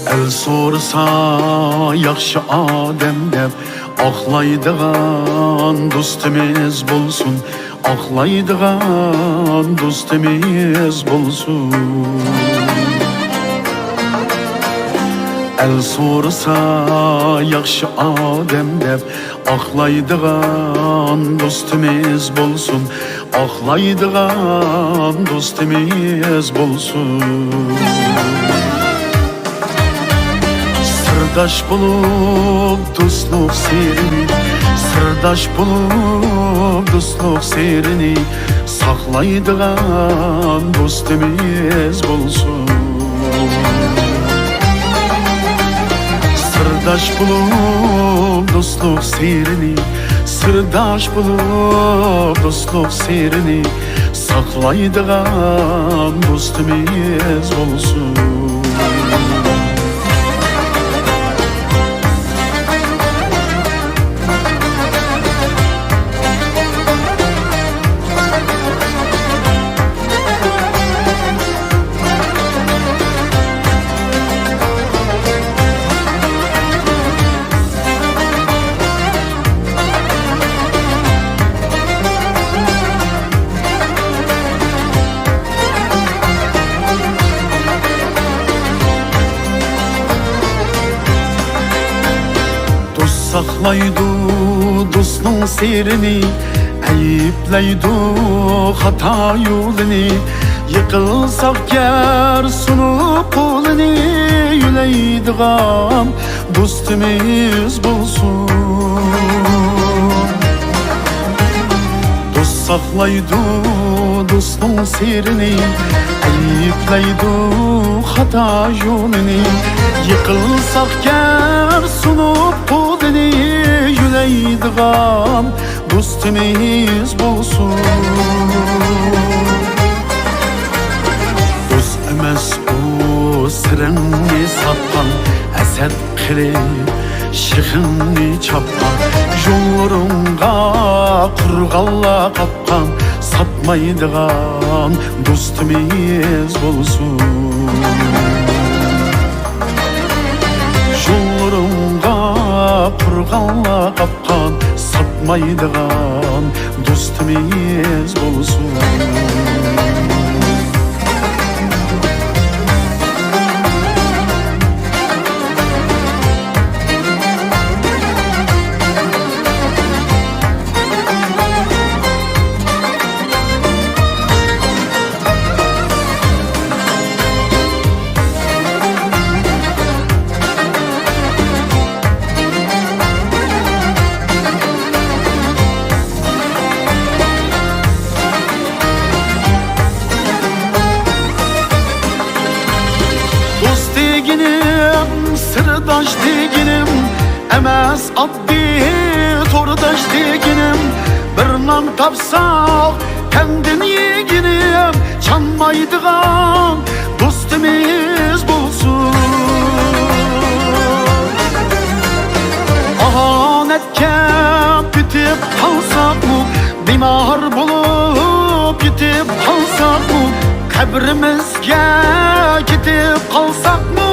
El sorsa yaxşı adem deb Ağlaydıgan dostimiz bolsun, ağlaydıgan dostimiz bolsun. El sorsa yaxşı adem deb Ağlaydıgan dostimiz bolsun, ağlaydıgan dostimiz bolsun. Sırdaş bulup dostluk sirrini, sırdaş bulup dostluk sirrini saklaydıgan dostimiz bolsun. Sırdaş bulup dostluk sirrini, sırdaş bulup dostluk sirrini saklaydıgan dostimiz bolsun. Saklaydı dostun sirrini, ayıplaydı hata yolunu. Yıkılsak ger sunup kolunu, yülaydıgan dostumuz bolsun. Dost saklaydı dostun sirrini, ayıplaydı hata yolunu. Yıkılsak ger sunup kolunu, yülaydıgan dostumuz bolsun. Dost emas o sirrini satkan, əsəd qilib şıxını çapkan. Yollarınğa qurğalla qapqan, satmaydıgan dostumuz bolsun. Yollarınğa qurğalla qapqan, satmaydıgan dostumuz bolsun. Sırdaş deginim, emas addi tordaş deginim. Bir nan tapsaq kendin yeginim, çanmaydıgan dostumuz bolsun. Ahanetke bitip kalsak mı, bimar bulup yitip kalsak mı, kabrimizge gidip kalsak mı?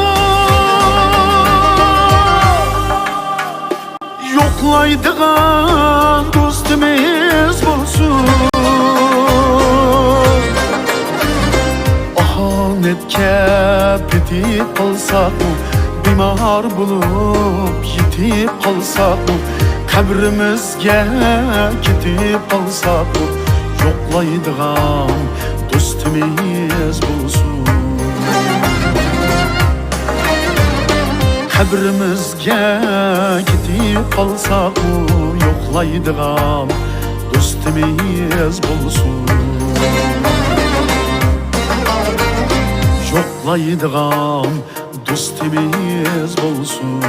Yoklaydıgan dostumuz bolsun. Ahanetke bitip kalsak mı, bimar bulup yitip kalsak mı, kabrimizge gidip kalsak mı? Yoklaydıgan dostumuz bolsun. Kabrimizge gidip kalsak mı, yoklaydıgan dostumuz bolsun. Yoklaydıgan dostumuz bolsun.